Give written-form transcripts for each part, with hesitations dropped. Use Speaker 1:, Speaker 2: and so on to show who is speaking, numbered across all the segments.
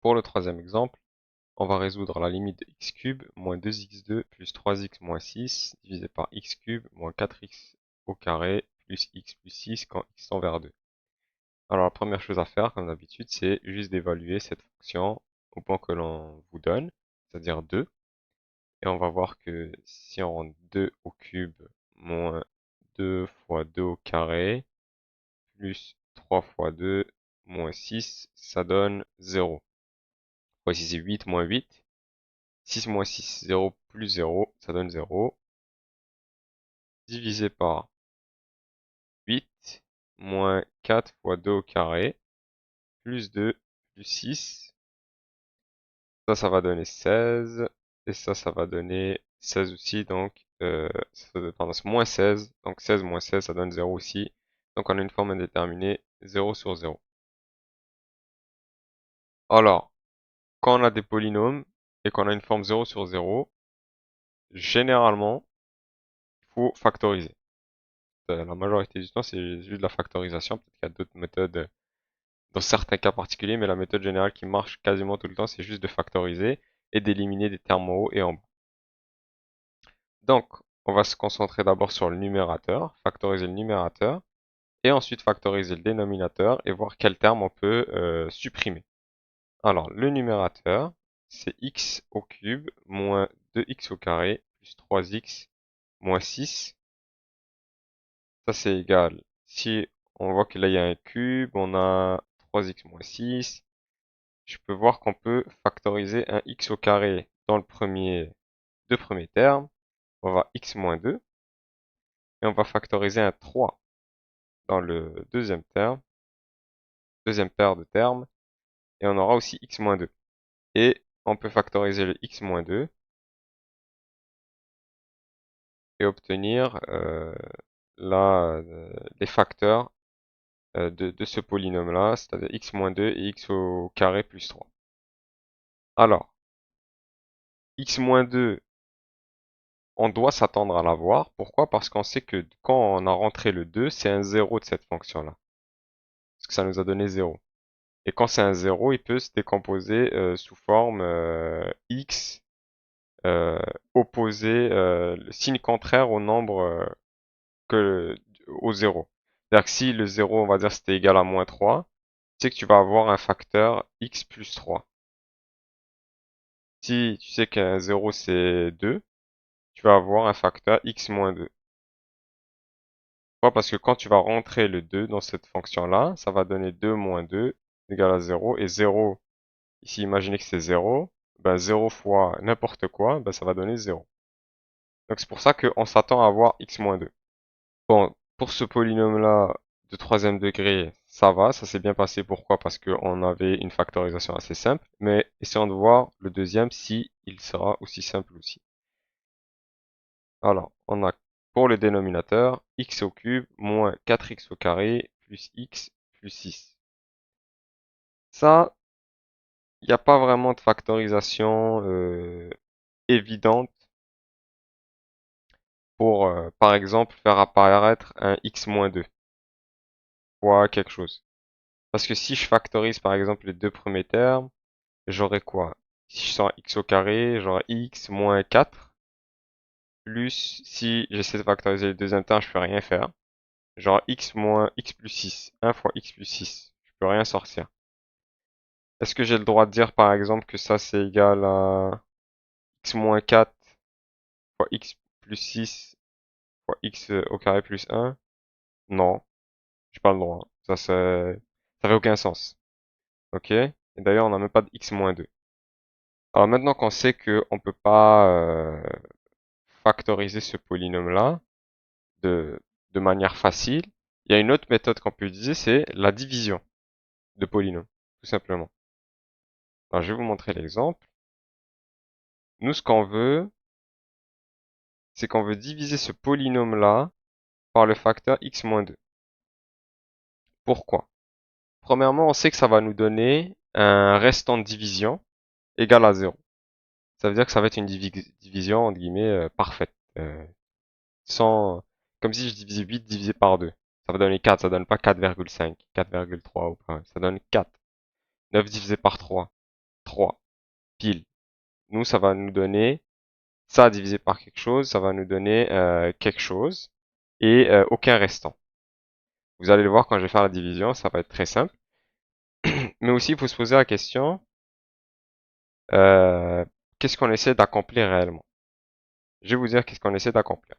Speaker 1: Pour le troisième exemple, on va résoudre la limite de x cube moins 2x2 plus 3x moins 6 divisé par x cube moins 4x au carré plus x plus 6 quand x tend vers 2. Alors la première chose à faire, comme d'habitude, c'est juste d'évaluer cette fonction au point que l'on vous donne, c'est-à-dire 2. Et on va voir que si on rend 2 au cube moins 2 fois 2 au carré plus 3 fois 2 moins 6, ça donne 0. Ici c'est 8 moins 8. 6 moins 6, 0 plus 0, ça donne 0. Divisé par 8 moins 4 fois 2 au carré plus 2 plus 6. Ça va donner 16. Et ça va donner 16 aussi. Donc, pardon, c'est moins 16. Donc 16 moins 16, ça donne 0 aussi. Donc on a une forme indéterminée 0 sur 0. Alors, quand on a des polynômes et qu'on a une forme 0 sur 0, généralement, il faut factoriser. La majorité du temps, c'est juste de la factorisation. Peut-être qu'il y a d'autres méthodes dans certains cas particuliers, mais la méthode générale qui marche quasiment tout le temps, c'est juste de factoriser et d'éliminer des termes en haut et en bas. Donc, on va se concentrer d'abord sur le numérateur, factoriser le numérateur, et ensuite factoriser le dénominateur et voir quel terme on peut supprimer. Alors, le numérateur, c'est x au cube moins 2x au carré plus 3x moins 6. Ça, c'est égal. Si on voit que là, il y a un cube, on a 3x moins 6. Je peux voir qu'on peut factoriser un x au carré dans le deux premiers termes. On va avoir x moins 2. Et on va factoriser un 3 dans le deuxième paire de termes. Et on aura aussi x moins 2. Et on peut factoriser le x moins 2 et obtenir les facteurs de ce polynôme-là, c'est-à-dire x moins 2 et x au carré plus 3. Alors, x moins 2, on doit s'attendre à l'avoir. Pourquoi? Parce qu'on sait que quand on a rentré le 2, c'est un 0 de cette fonction-là. Parce que ça nous a donné 0. Et quand c'est un 0, il peut se décomposer sous forme x euh, opposé, le signe contraire au nombre que au 0. C'est-à-dire que si le 0, on va dire c'était égal à moins 3, tu sais que tu vas avoir un facteur x plus 3. Si tu sais qu'un 0 c'est 2, tu vas avoir un facteur x moins 2. Pourquoi? Parce que quand tu vas rentrer le 2 dans cette fonction-là, ça va donner 2 moins 2 égale à 0. Et 0, ici imaginez que c'est 0, ben 0 fois n'importe quoi, ben ça va donner 0. Donc c'est pour ça qu'on s'attend à avoir x moins 2. Bon, pour ce polynôme-là de troisième degré, ça va, ça s'est bien passé. Pourquoi? Parce qu'on avait une factorisation assez simple. Mais essayons de voir le deuxième si il sera aussi simple aussi. Alors, on a pour le dénominateur x au cube moins 4x au carré plus x plus 6. Ça, il n'y a pas vraiment de factorisation évidente pour, par exemple, faire apparaître un x moins 2 fois quelque chose. Parce que si je factorise, par exemple, les deux premiers termes, j'aurai quoi? Si je sors x au carré, j'aurai x moins 4, plus, si j'essaie de factoriser le deuxième terme, je peux rien faire. J'aurai x moins x plus 6, 1 fois x plus 6. Je peux rien sortir. Est-ce que j'ai le droit de dire, par exemple, que ça, c'est égal à x moins 4 fois x plus 6 fois x au carré plus 1? Non, j'ai pas le droit. Ça fait aucun sens. Ok? Et d'ailleurs, on n'a même pas de x moins 2. Alors maintenant qu'on sait qu'on peut pas factoriser ce polynôme-là de, de manière facile, il y a une autre méthode qu'on peut utiliser, c'est la division de polynômes, tout simplement. Alors je vais vous montrer l'exemple. Nous, ce qu'on veut, c'est qu'on veut diviser ce polynôme-là par le facteur x moins 2. Pourquoi? Premièrement, on sait que ça va nous donner un restant de division égal à 0. Ça veut dire que ça va être une division, entre guillemets, parfaite. Sans, comme si je divisais 8 divisé par 2. Ça va donner 4, ça donne pas 4,5, 4,3 ou pas. Ça donne 4. 9 divisé par 3. 3, pile. Nous, ça va nous donner ça divisé par quelque chose, ça va nous donner quelque chose, et aucun restant. Vous allez le voir quand je vais faire la division, ça va être très simple. Mais aussi, il faut se poser la question, euh, qu'est-ce qu'on essaie d'accomplir réellement? Je vais vous dire qu'est-ce qu'on essaie d'accomplir.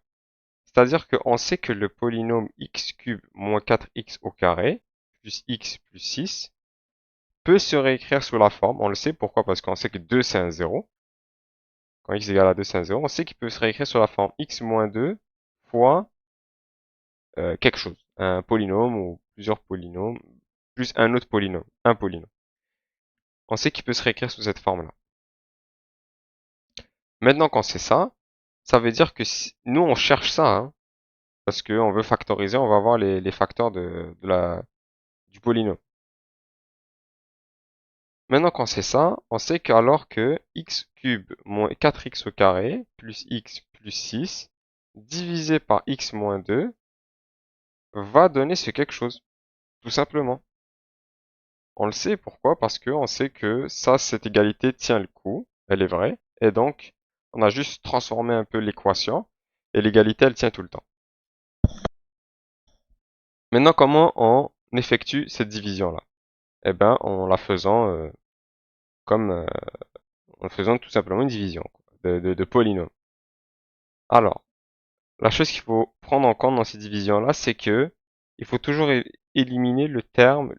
Speaker 1: C'est-à-dire qu'on sait que le polynôme x cube moins 4x au carré plus x plus 6 peut se réécrire sous la forme. On le sait, pourquoi? Parce qu'on sait que 2 c'est un 0. Quand x égale à 2 c'est un 0, on sait qu'il peut se réécrire sous la forme x moins 2 fois quelque chose. Un polynôme ou plusieurs polynômes, plus un autre polynôme, un polynôme. On sait qu'il peut se réécrire sous cette forme-là. Maintenant qu'on sait ça, ça veut dire que si, nous on cherche ça, hein, parce qu'on veut factoriser, on va avoir les facteurs du polynôme. Maintenant qu'on sait ça, on sait qu'alors que x cube moins 4x au carré plus x plus 6 divisé par x moins 2 va donner ce quelque chose, tout simplement. On le sait, pourquoi? Parce qu'on sait que ça, cette égalité tient le coup, elle est vraie, et donc on a juste transformé un peu l'équation, et l'égalité, elle tient tout le temps. Maintenant, comment on effectue cette division-là? Eh ben, en la faisant comme en faisant tout simplement une division quoi, de polynômes. Alors, la chose qu'il faut prendre en compte dans ces divisions-là, c'est que il faut toujours éliminer le terme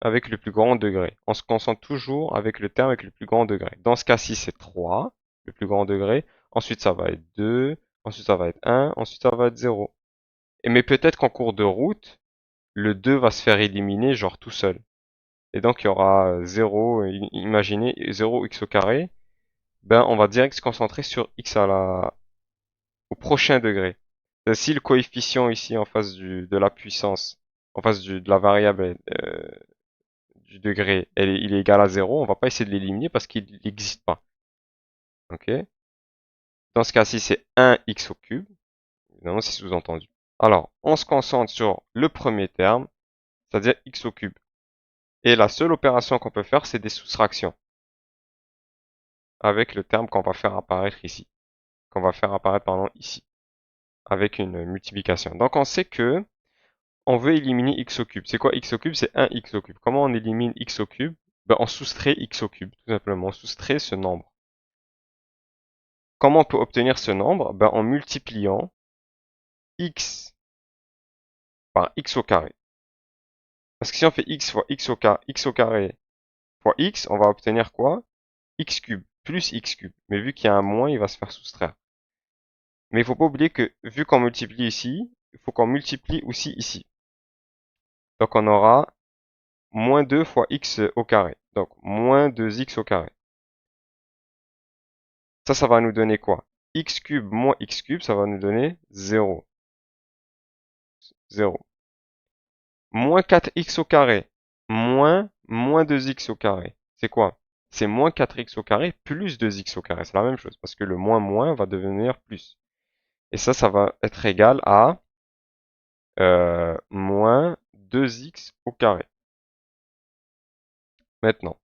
Speaker 1: avec le plus grand degré. On se concentre toujours avec le terme avec le plus grand degré. Dans ce cas-ci, c'est 3, le plus grand degré. Ensuite, ça va être 2. Ensuite, ça va être 1. Ensuite, ça va être 0. Mais peut-être qu'en cours de route, le 2 va se faire éliminer, genre tout seul. Et donc, il y aura 0, imaginez 0 x au carré. Ben, on va direct se concentrer sur x au prochain degré. Si le coefficient ici en face de la puissance, en face de la variable du degré, il est égal à 0, on va pas essayer de l'éliminer parce qu'il n'existe pas. Ok? Dans ce cas-ci, c'est 1x au cube. Évidemment, c'est sous-entendu. Alors, on se concentre sur le premier terme, c'est-à-dire x au cube. Et la seule opération qu'on peut faire, c'est des soustractions. Avec le terme qu'on va faire apparaître ici. Qu'on va faire apparaître, pardon, ici. Avec une multiplication. Donc, on sait que on veut éliminer x au cube. C'est quoi x au cube? C'est 1x au cube. Comment on élimine x au cube? Ben, on soustrait x au cube, tout simplement. On soustrait ce nombre. Comment on peut obtenir ce nombre? Ben, en multipliant x par x au carré. Parce que si on fait x fois x au carré fois x, on va obtenir quoi? X cube plus x cube. Mais vu qu'il y a un moins, il va se faire soustraire. Mais il faut pas oublier que vu qu'on multiplie ici, il faut qu'on multiplie aussi ici. Donc on aura moins 2 fois x au carré. Donc moins 2x au carré. Ça va nous donner quoi? X cube moins x cube, ça va nous donner 0. 0. Moins 4x au carré, moins 2x au carré. C'est quoi? C'est moins 4x au carré plus 2x au carré. C'est la même chose, parce que le moins moins va devenir plus. Et ça va être égal à moins 2x au carré. Maintenant,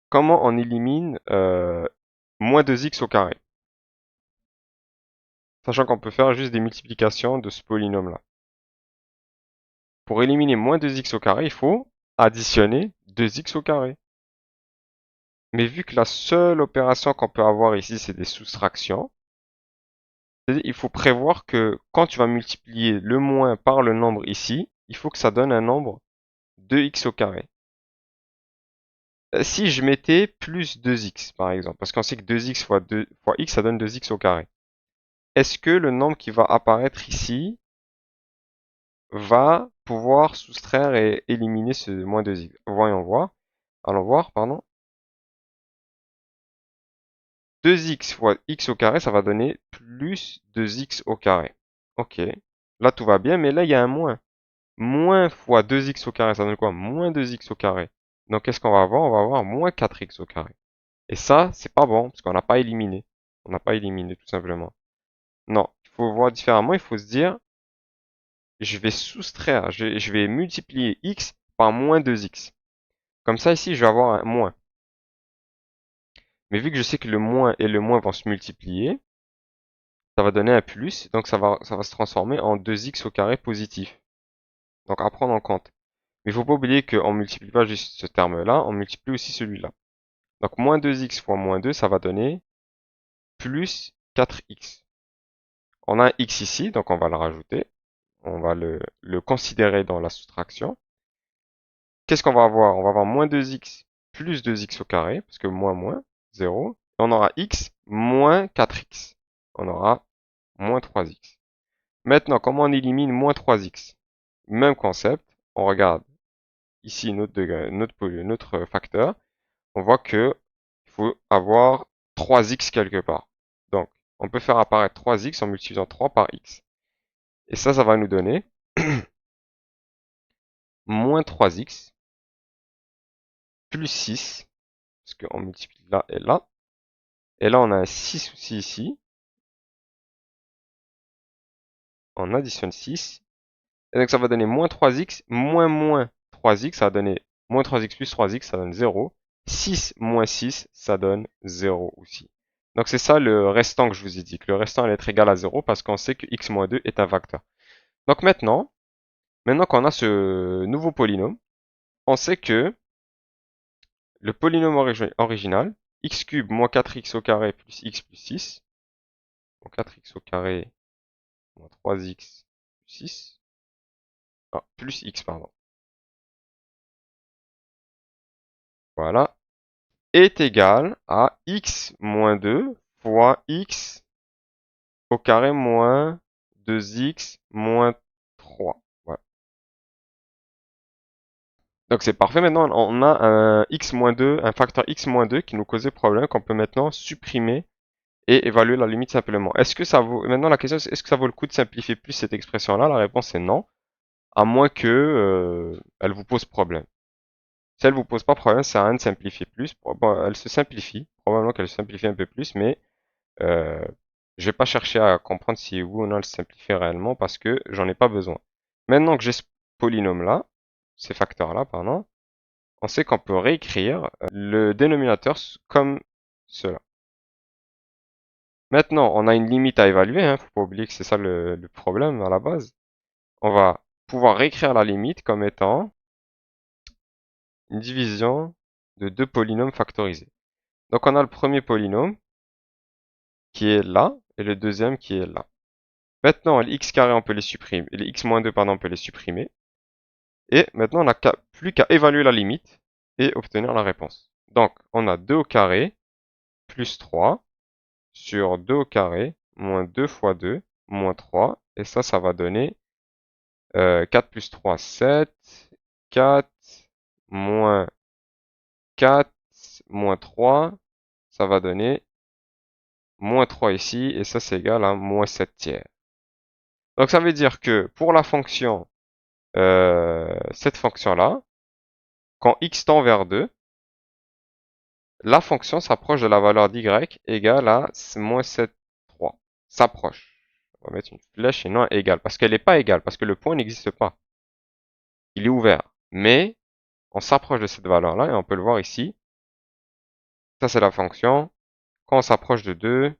Speaker 1: comment on élimine moins 2x au carré? Sachant qu'on peut faire juste des multiplications de ce polynôme-là. Pour éliminer moins 2x au carré, il faut additionner 2x au carré. Mais vu que la seule opération qu'on peut avoir ici, c'est des soustractions, il faut prévoir que quand tu vas multiplier le moins par le nombre ici, il faut que ça donne un nombre 2x au carré. Si je mettais plus 2x, par exemple, parce qu'on sait que 2x fois x, ça donne 2x au carré. Est-ce que le nombre qui va apparaître ici va pouvoir soustraire et éliminer ce moins 2x? Voyons voir. Allons voir, pardon. 2x fois x au carré, ça va donner plus 2x au carré. Ok. Là, tout va bien, mais là, il y a un moins. Moins fois 2x au carré, ça donne quoi? Moins 2x au carré. Donc, qu'est-ce qu'on va avoir? On va avoir moins 4x au carré. Et ça, c'est pas bon, parce qu'on n'a pas éliminé. On n'a pas éliminé, tout simplement. Non, il faut voir différemment. Il faut se dire, je vais soustraire, je vais multiplier x par moins 2x. Comme ça, ici, je vais avoir un moins. Mais vu que je sais que le moins et le moins vont se multiplier, ça va donner un plus, donc ça va se transformer en 2x au carré positif. Donc à prendre en compte. Mais il faut pas oublier qu'on ne multiplie pas juste ce terme-là, on multiplie aussi celui-là. Donc moins 2x fois moins 2, ça va donner plus 4x. On a un x ici, donc on va le rajouter. On va le considérer dans la soustraction. Qu'est-ce qu'on va avoir? On va avoir moins 2x plus 2x au carré, parce que moins moins, 0. Et on aura x moins 4x. On aura moins 3x. Maintenant, comment on élimine moins 3x? Même concept, on regarde ici notre facteur. On voit que il faut avoir 3x quelque part. Donc, on peut faire apparaître 3x en multipliant 3 par x. Et ça va nous donner moins 3x plus 6, parce qu'on multiplie là et là. Et là, on a un 6 aussi ici. On additionne 6. Et donc, ça va donner moins 3x moins 3x. Ça va donner moins 3x plus 3x, ça donne 0. 6 moins 6, ça donne 0 aussi. Donc, c'est ça le restant que je vous ai dit. Que le restant allait être égal à 0 parce qu'on sait que x moins 2 est un facteur. Donc, maintenant qu'on a ce nouveau polynôme, on sait que le polynôme original, x cube moins 4x au carré plus x plus 6, donc 4x au carré moins 3x plus 6, plus x, pardon. Voilà, est égal à x moins 2 fois x au carré moins 2x moins 3. Voilà. Donc c'est parfait. Maintenant, on a un x moins 2, un facteur x moins 2 qui nous causait problème, qu'on peut maintenant supprimer et évaluer la limite simplement. Est-ce que ça vaut, maintenant la question c'est est-ce que ça vaut le coup de simplifier plus cette expression-là? La réponse est non, à moins que elle vous pose problème. Si elle vous pose pas problème, ça sert à rien de simplifier plus. Bon, elle se simplifie, probablement qu'elle se simplifie un peu plus, mais euh, je vais pas chercher à comprendre si oui ou non elle se simplifie réellement parce que j'en ai pas besoin. Maintenant que j'ai ce polynôme-là, ces facteurs-là, pardon, on sait qu'on peut réécrire le dénominateur comme cela. Maintenant, on a une limite à évaluer, hein, faut pas oublier que c'est ça le problème à la base. On va pouvoir réécrire la limite comme étant une division de deux polynômes factorisés. Donc on a le premier polynôme qui est là et le deuxième qui est là. Maintenant, les x carré, on peut les supprimer, les x moins 2, pardon, on peut les supprimer. Et maintenant, on n'a plus qu'à évaluer la limite et obtenir la réponse. Donc, on a 2 au carré plus 3 sur 2 au carré moins 2 fois 2 moins 3. Et ça va donner 4 plus 3, 7. 4 moins 4 moins 3, ça va donner moins 3 ici. Et ça, c'est égal à moins 7 tiers. Donc, ça veut dire que pour la fonction, cette fonction-là, quand x tend vers 2, la fonction s'approche de la valeur d'y égale à moins 7, 3. S'approche. On va mettre une flèche et non un égal. Parce qu'elle n'est pas égale, parce que le point n'existe pas. Il est ouvert. Mais on s'approche de cette valeur-là et on peut le voir ici. Ça, c'est la fonction. Quand on s'approche de 2,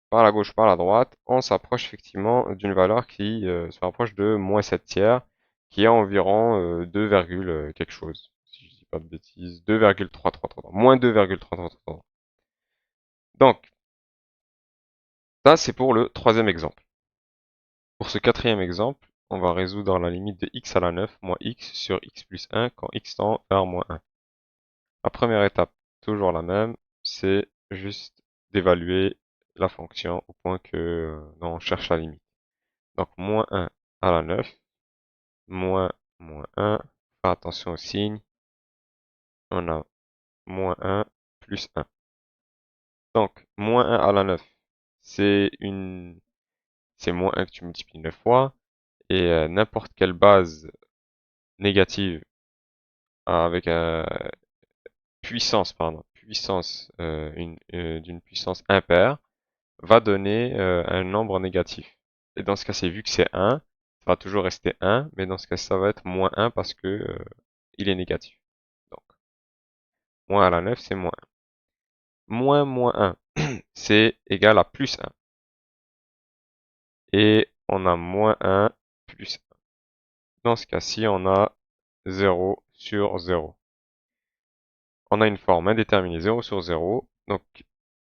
Speaker 1: par la gauche, par la droite, on s'approche effectivement d'une valeur qui se rapproche de moins 7 tiers, qui est environ 2, quelque chose. Si je dis pas de bêtises, 2,333. Moins 2,333. Donc, ça, c'est pour le troisième exemple. Pour ce quatrième exemple, on va résoudre la limite de x à la 9 moins x sur x plus 1 quand x tend vers moins 1. La première étape, toujours la même, c'est juste d'évaluer la fonction au point que on cherche la limite. Donc, moins 1 à la 9, moins 1, faire attention au signe, on a moins 1 plus 1. Donc, moins 1 à la 9, c'est moins 1 que tu multiplies 9 fois, et n'importe quelle base négative avec puissance d'une puissance impaire va donner un nombre négatif. Et dans ce cas-ci, vu que c'est 1, ça va toujours rester 1, mais dans ce cas ça va être moins 1 parce que il est négatif. Donc, Moins à la 9, c'est moins 1. Moins 1, c'est égal à plus 1. Et on a moins 1 plus 1. Dans ce cas-ci, on a 0 sur 0. On a une forme indéterminée 0 sur 0. Donc,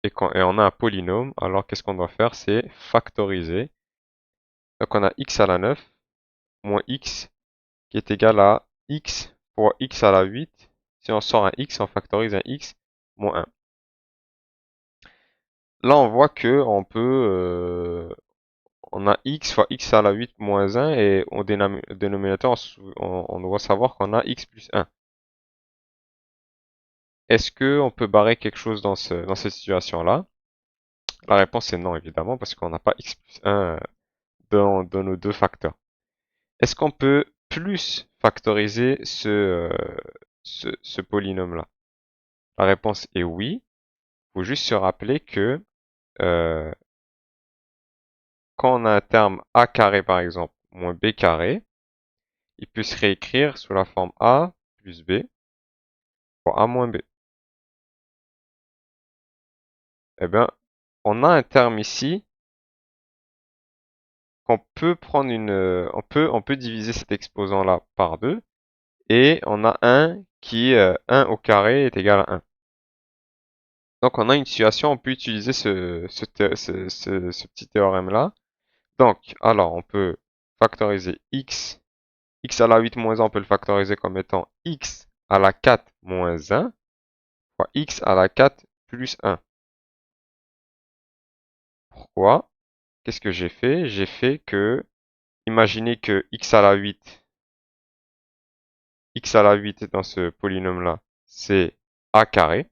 Speaker 1: et on a un polynôme, alors qu'est-ce qu'on doit faire? C'est factoriser. Donc on a x à la 9 moins x qui est égal à x fois x à la 8. Si on sort un x, on factorise un x moins 1. Là, on voit que on a x fois x à la 8 moins 1 et au dénominateur, on doit savoir qu'on a x plus 1. Est-ce qu'on peut barrer quelque chose dans cette situation-là? La réponse est non, évidemment, parce qu'on n'a pas x plus 1 dans nos deux facteurs. Est-ce qu'on peut plus factoriser ce polynôme-là? La réponse est oui. Il faut juste se rappeler que euh, quand on a un terme a carré, par exemple, moins b carré, il peut se réécrire sous la forme a plus b fois a moins b. Eh bien, on a un terme ici qu'on peut prendre on peut diviser cet exposant-là par 2 et on a un qui, 1 au carré est égal à 1. Donc on a une situation, on peut utiliser ce petit théorème-là. Donc, alors on peut factoriser x à la 8 moins 1, on peut le factoriser comme étant x à la 4 moins 1 fois x à la 4 plus 1. Pourquoi? Qu'est-ce que j'ai fait? J'ai fait que, imaginez que x à la 8 dans ce polynôme-là, c'est a carré.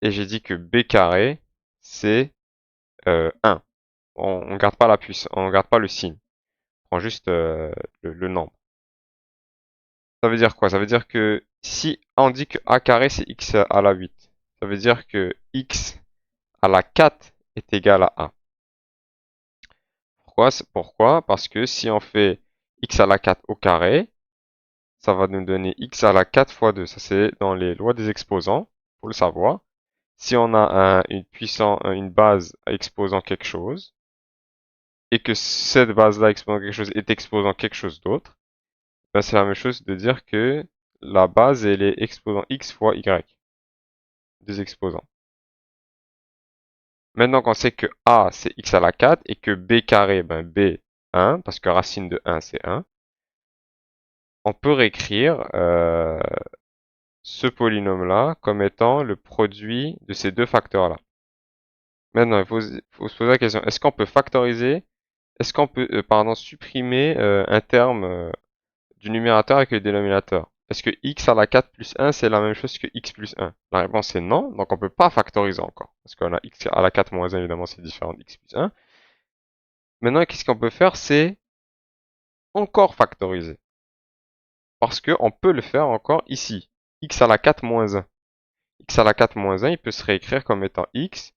Speaker 1: Et j'ai dit que b carré, c'est 1. On garde pas la puissance, on garde pas le signe. On prend juste le nombre. Ça veut dire quoi? Ça veut dire que si on dit que a carré, c'est x à la 8, ça veut dire que x à la 4 est égal à 1. Pourquoi? Parce que si on fait x à la 4 au carré, ça va nous donner x à la 4 fois 2. Ça, c'est dans les lois des exposants, faut le savoir. Si on a une base exposant quelque chose, et que cette base-là exposant quelque chose est exposant quelque chose d'autre, ben c'est la même chose de dire que la base, elle est exposant x fois y, deux exposants. Maintenant qu'on sait que a, c'est x à la 4, et que b carré, ben b, 1, parce que racine de 1, c'est 1, on peut réécrire ce polynôme-là comme étant le produit de ces deux facteurs-là. Maintenant, faut se poser la question, est-ce qu'on peut factoriser, est-ce qu'on peut, pardon, supprimer un terme du numérateur avec le dénominateur? Est-ce que x à la 4 plus 1, c'est la même chose que x plus 1? La réponse est non, donc on peut pas factoriser encore. Parce qu'on a x à la 4 moins 1, évidemment, c'est différent de x plus 1. Maintenant, qu'est-ce qu'on peut faire? C'est encore factoriser. Parce qu'on peut le faire encore ici. X à la 4 moins 1. X à la 4 moins 1, il peut se réécrire comme étant x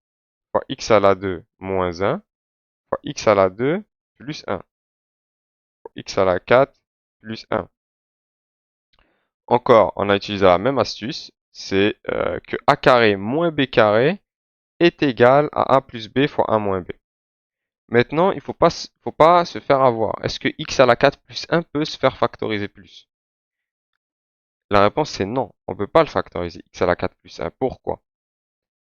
Speaker 1: fois x à la 2 moins 1 fois x à la 2 plus 1 fois x à la 4 plus 1. Encore, on a utilisé la même astuce, c'est que a carré moins b carré est égal à a plus b fois a moins b. Maintenant, il faut pas se faire avoir. Est-ce que x à la 4 plus 1 peut se faire factoriser plus? La réponse c'est non, on ne peut pas le factoriser, x à la 4 plus 1. Pourquoi?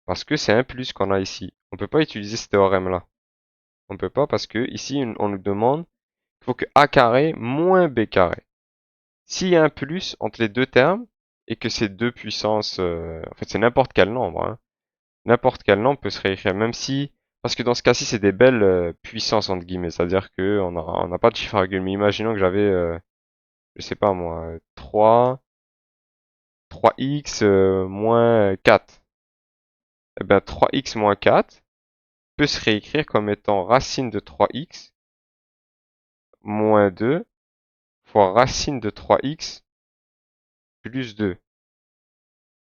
Speaker 1: Parce que c'est un plus qu'on a ici. On ne peut pas utiliser ce théorème-là. On ne peut pas parce que ici, on nous demande qu'il faut que a carré moins b carré. S'il y a un plus entre les deux termes, et que ces deux puissances, en fait c'est n'importe quel nombre, hein. N'importe quel nombre peut se réécrire, même si, parce que dans ce cas-ci c'est des belles puissances entre guillemets, c'est-à-dire que on n'a pas de chiffre virgule, mais imaginons que j'avais, je sais pas moi, 3x moins 4. Eh bien 3x moins 4 peut se réécrire comme étant racine de 3x moins 2 fois racine de 3x plus 2.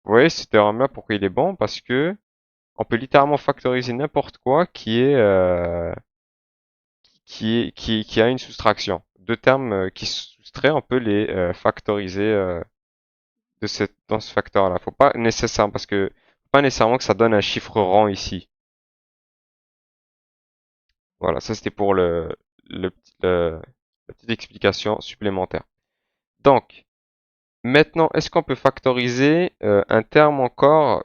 Speaker 1: Vous voyez, ce théorème-là, pourquoi il est bon? Parce que on peut littéralement factoriser n'importe quoi qui a une soustraction. Deux termes qui soustraient, on peut les factoriser dans ce facteur-là. Faut pas nécessairement, parce que, pas nécessairement que ça donne un chiffre rond ici. Voilà, ça c'était pour la petite explication supplémentaire. Donc, maintenant, est-ce qu'on peut factoriser un terme encore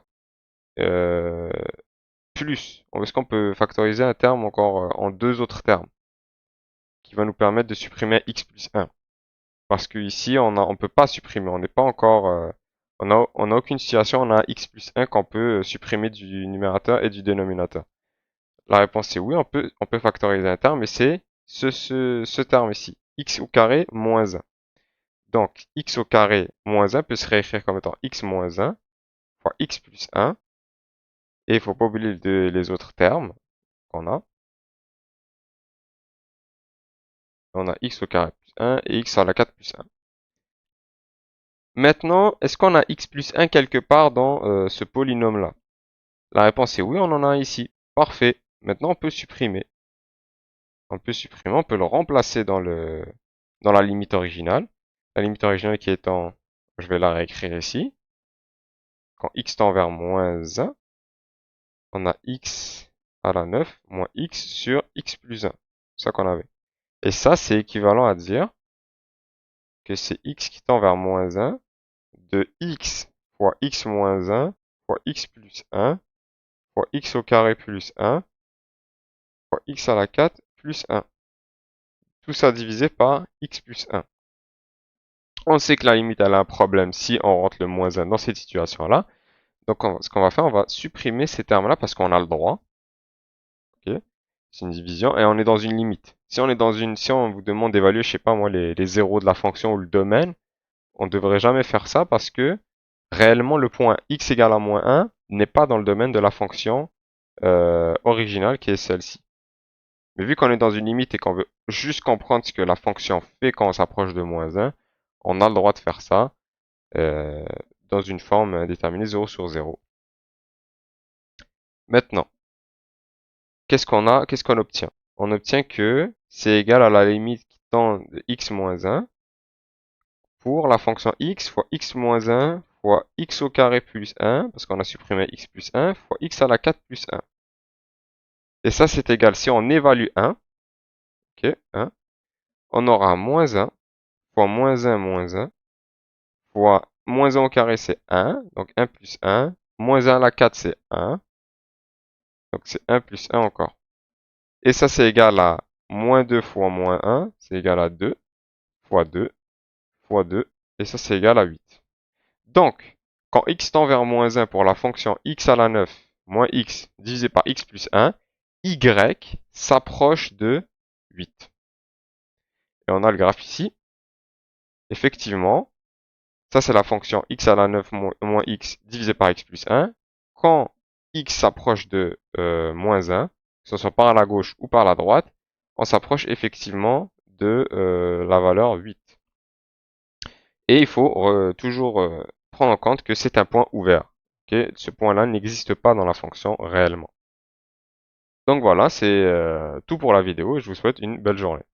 Speaker 1: euh, plus? Est-ce qu'on peut factoriser un terme encore en deux autres termes qui va nous permettre de supprimer x plus 1? Parce que ici, on peut pas supprimer, on n'est pas encore, on a aucune situation, on a x plus 1 qu'on peut supprimer du numérateur et du dénominateur. La réponse c'est oui, on peut factoriser un terme, mais c'est ce terme ici, x au carré moins 1. Donc, x au carré moins 1 peut se réécrire comme étant x moins 1 fois x plus 1. Et il faut pas oublier les autres termes qu'on a. On a x au carré plus 1 et x à la 4 plus 1. Maintenant, est-ce qu'on a x plus 1 quelque part dans ce polynôme-là? La réponse est oui, on en a un ici. Parfait. Maintenant, on peut supprimer. On peut supprimer, on peut le remplacer dans la limite originale. La limite originale qui étant, je vais la réécrire ici. Quand x tend vers moins 1, on a x à la 9 moins x sur x plus 1. C'est ça qu'on avait. Et ça, c'est équivalent à dire que c'est x qui tend vers moins 1 de x fois x moins 1 fois x plus 1 fois x au carré plus 1 fois x à la 4 plus 1. Tout ça divisé par x plus 1. On sait que la limite elle a un problème si on rentre le moins 1 dans cette situation-là. Donc ce qu'on va faire, on va supprimer ces termes-là parce qu'on a le droit. Okay, c'est une division et on est dans une limite. Si on vous demande d'évaluer, je sais pas moi, les zéros de la fonction ou le domaine, on ne devrait jamais faire ça parce que réellement le point x égale à moins 1 n'est pas dans le domaine de la fonction originale qui est celle-ci. Mais vu qu'on est dans une limite et qu'on veut juste comprendre ce que la fonction fait quand on s'approche de moins 1, on a le droit de faire ça euh, dans une forme déterminée 0 sur 0. Maintenant, qu'est-ce qu'on obtient? On obtient que c'est égal à la limite qui tend de x moins 1 pour la fonction x fois x moins 1 fois x au carré plus 1, parce qu'on a supprimé x plus 1, fois x à la 4 plus 1. Et ça, c'est égal, si on évalue 1, ok, 1, on aura moins 1 fois moins 1 moins 1 fois moins 1 au carré, c'est 1, donc 1 plus 1, moins 1 à la 4, c'est 1, donc c'est 1 plus 1 encore. Et ça, c'est égal à moins 2 fois moins 1, c'est égal à 2 fois 2 fois 2, et ça, c'est égal à 8. Donc, quand x tend vers moins 1 pour la fonction x à la 9 moins x divisé par x plus 1, y s'approche de 8. Et on a le graphe ici. Effectivement, ça c'est la fonction x à la 9 moins x divisé par x plus 1. Quand x s'approche de moins 1, que ce soit par la gauche ou par la droite, on s'approche effectivement de la valeur 8. Et il faut toujours prendre en compte que c'est un point ouvert. Okay, ce point-là n'existe pas dans la fonction réellement. Donc voilà, c'est tout pour la vidéo et je vous souhaite une belle journée.